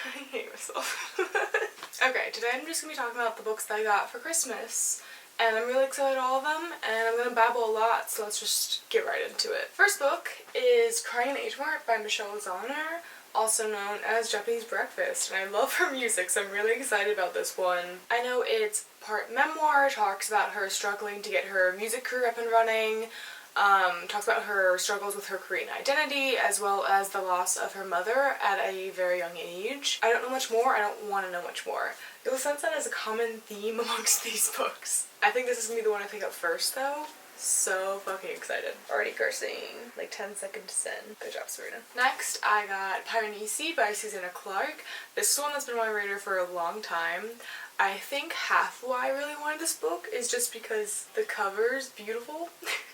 I hate myself. Okay, today I'm just gonna be talking about the books that I got for Christmas. And I'm really excited all of them, and I'm gonna babble a lot, so let's just get right into it. First book is Crying in H Mart by Michelle Zauner, also known as Japanese Breakfast, and I love her music, so I'm really excited about this one. I know it's part memoir, talks about her struggling to get her music career up and running, talks about her struggles with her Korean identity, as well as the loss of her mother at a very young age. I don't know much more, I don't want to know much more. You'll sense that as a common theme amongst these books. I think this is going to be the one I pick up first, though. So fucking excited. Already cursing. Like 10 seconds in. Good job, Serena. Next, I got Piranesi by Susanna Clark. This is one that's been on my radar for a long time. I think half why I really wanted this book is just because the cover's beautiful.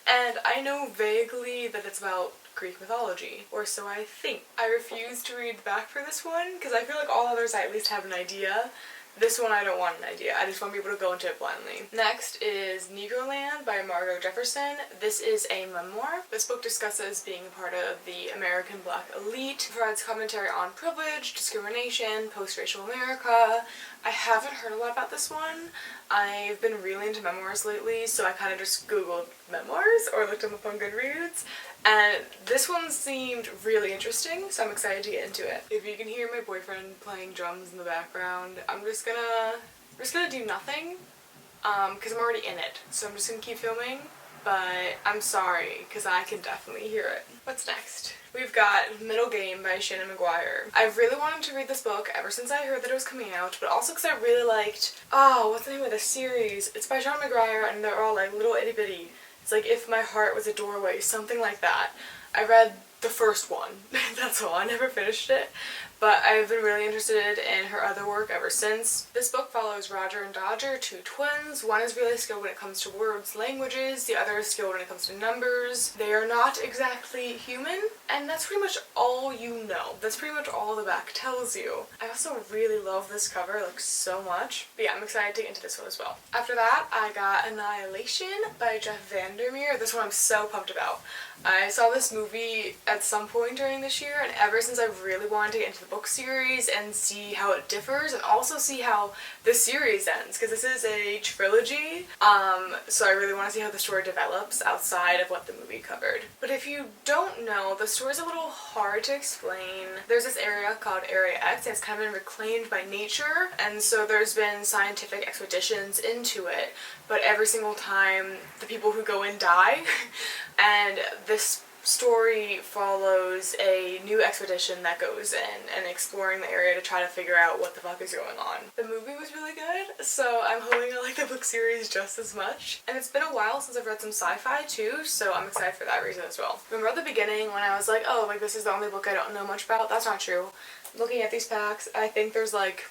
And I know vaguely that it's about Greek mythology, or so I think. I refuse to read the back for this one, because I feel like all others I at least have an idea. This one I don't want an idea, I just want to be able to go into it blindly. Next is Negro by Margot Jefferson. This is a memoir. This book discusses being a part of the American Black elite, provides commentary on privilege, discrimination, post-racial America. I haven't heard a lot about this one. I've been really into memoirs lately, so I kind of just googled memoirs or looked them up on Goodreads. And this one seemed really interesting, so I'm excited to get into it. If you can hear my boyfriend playing drums in the background, I'm just gonna do nothing, because I'm already in it. So I'm just gonna keep filming, but I'm sorry, because I can definitely hear it. What's next? We've got Middle Game by Shannon McGuire. I've really wanted to read this book ever since I heard that it was coming out, but also because I really liked, what's the name of the series? It's by Shannon McGuire, and they're all like little itty bitty. It's like If My Heart Was a Doorway, something like that. I read the first one, that's all, I never finished it, but I've been really interested in her other work ever since. This book follows Roger and Dodger, two twins. One is really skilled when it comes to words, languages, the other is skilled when it comes to numbers. They are not exactly human, and that's pretty much all you know. That's pretty much all the back tells you. I also really love this cover, like so much. But yeah, I'm excited to get into this one as well. After that, I got Annihilation by Jeff Vandermeer. This one I'm so pumped about. I saw this movie at some point during this year, and ever since I've really wanted to get into the book series and see how it differs, and also see how the series ends, because this is a trilogy, so I really want to see how the story develops outside of what the movie covered. But if you don't know, the story's a little hard to explain. There's this area called Area X, and it's kind of been reclaimed by nature, and so there's been scientific expeditions into it, but every single time the people who go in die, and this story follows a new expedition that goes in and exploring the area to try to figure out what the fuck is going on. The movie was really good, so I'm hoping I like the book series just as much. And it's been a while since I've read some sci-fi too, so I'm excited for that reason as well. Remember at the beginning when I was like, oh, like this is the only book I don't know much about? That's not true. Looking at these packs, I think there's like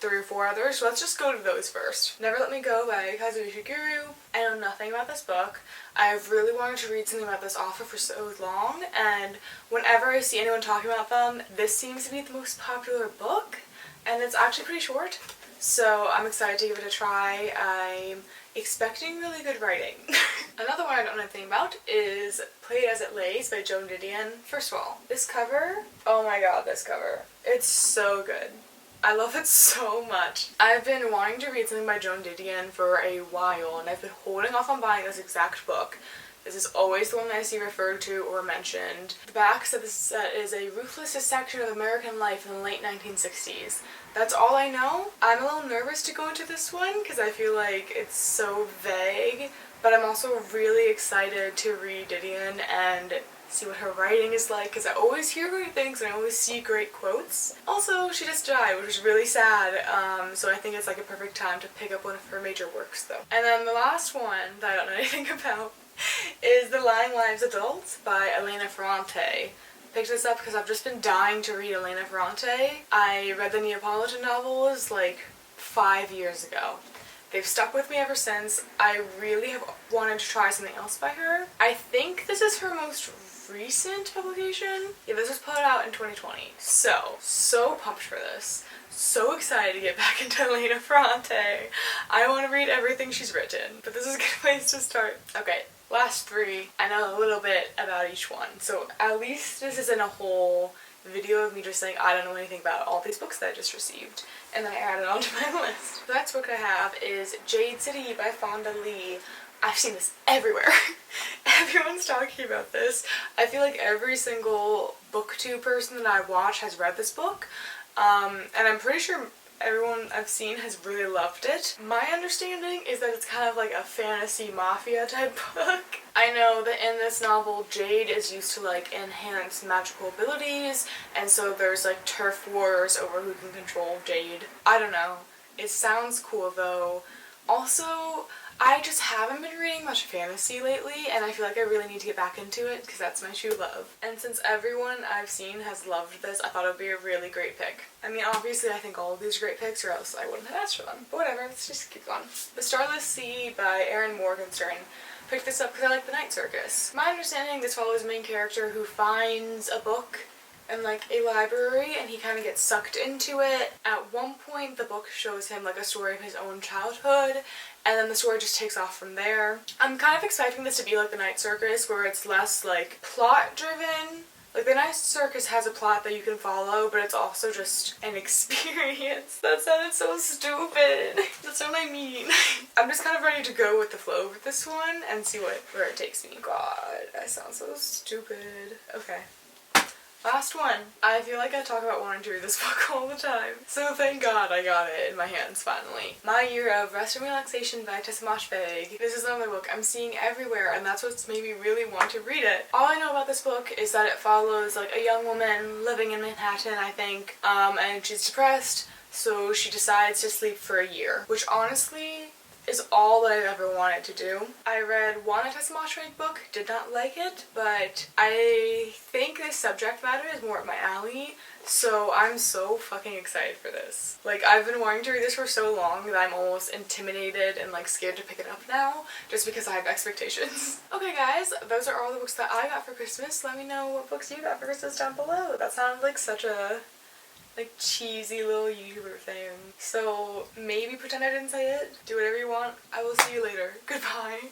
3 or 4 others, so let's just go to those first. Never Let Me Go by Kazuo Ishiguro. I know nothing about this book. I've really wanted to read something about this author for so long, and whenever I see anyone talking about them, this seems to be the most popular book, and it's actually pretty short, so I'm excited to give it a try. I'm expecting really good writing. Another one I don't know anything about is Play It As It Lays by Joan Didion. First of all, this cover, oh my god, this cover. It's so good. I love it so much. I've been wanting to read something by Joan Didion for a while, and I've been holding off on buying this exact book. This is always the one that I see referred to or mentioned. The back said this is a ruthless dissection of American life in the late 1960s. That's all I know. I'm a little nervous to go into this one because I feel like it's so vague, but I'm also really excited to read Didion and see what her writing is like, because I always hear great things and I always see great quotes. Also, she just died, which is really sad, so I think it's like a perfect time to pick up one of her major works though. And then the last one that I don't know anything about is The Lying Lives Adult by Elena Ferrante. Picked this up because I've just been dying to read Elena Ferrante. I read the Neapolitan novels like 5 years ago. They've stuck with me ever since. I really have wanted to try something else by her. I think this is her most recent publication. Yeah, this was put out in 2020. So pumped for this. So excited to get back into Elena Ferrante. I want to read everything she's written, but this is a good place to start. Okay, last 3. I know a little bit about each one, so at least this isn't a whole video of me just saying I don't know anything about all these books that I just received, and then I added onto my list. The next book I have is Jade City by Fonda Lee. I've seen this everywhere. Everyone's talking about this. I feel like every single booktube person that I watch has read this book, and I'm pretty sure everyone I've seen has really loved it. My understanding is that it's kind of like a fantasy mafia type book. I know that in this novel, Jade is used to like enhance magical abilities, and so there's like turf wars over who can control Jade. I don't know. It sounds cool though. Also, I just haven't been reading much fantasy lately, and I feel like I really need to get back into it because that's my true love. And since everyone I've seen has loved this, I thought it would be a really great pick. I mean, obviously I think all of these are great picks or else I wouldn't have asked for them. But whatever, let's just keep going. The Starless Sea by Erin Morgenstern. Picked this up because I like The Night Circus. My understanding, this follows a main character who finds a book in like a library and he kind of gets sucked into it. At one point the book shows him like a story of his own childhood, and then the story just takes off from there. I'm kind of expecting this to be like The Night Circus, where it's less like plot driven. Like The Night Circus has a plot that you can follow, but it's also just an experience. That sounded so stupid. That's what I mean. I'm just kind of ready to go with the flow with this one and see where it takes me. God, I sound so stupid. Okay. Last one. I feel like I talk about wanting to read this book all the time, so thank God I got it in my hands finally. My Year of Rest and Relaxation by Tessa Moshfegh. This is another book I'm seeing everywhere, and that's what's made me really want to read it. All I know about this book is that it follows like a young woman living in Manhattan, I think, and she's depressed, so she decides to sleep for a year, which honestly is all that I've ever wanted to do. I read one Tessa Moshfegh book, did not like it, but I think this subject matter is more up my alley, so I'm so fucking excited for this. Like, I've been wanting to read this for so long that I'm almost intimidated and like scared to pick it up now, just because I have expectations. Okay guys, those are all the books that I got for Christmas. Let me know what books you got for Christmas down below. That sounded like such a like cheesy little YouTuber thing. So maybe pretend I didn't say it. Do whatever you want. I will see you later. Goodbye.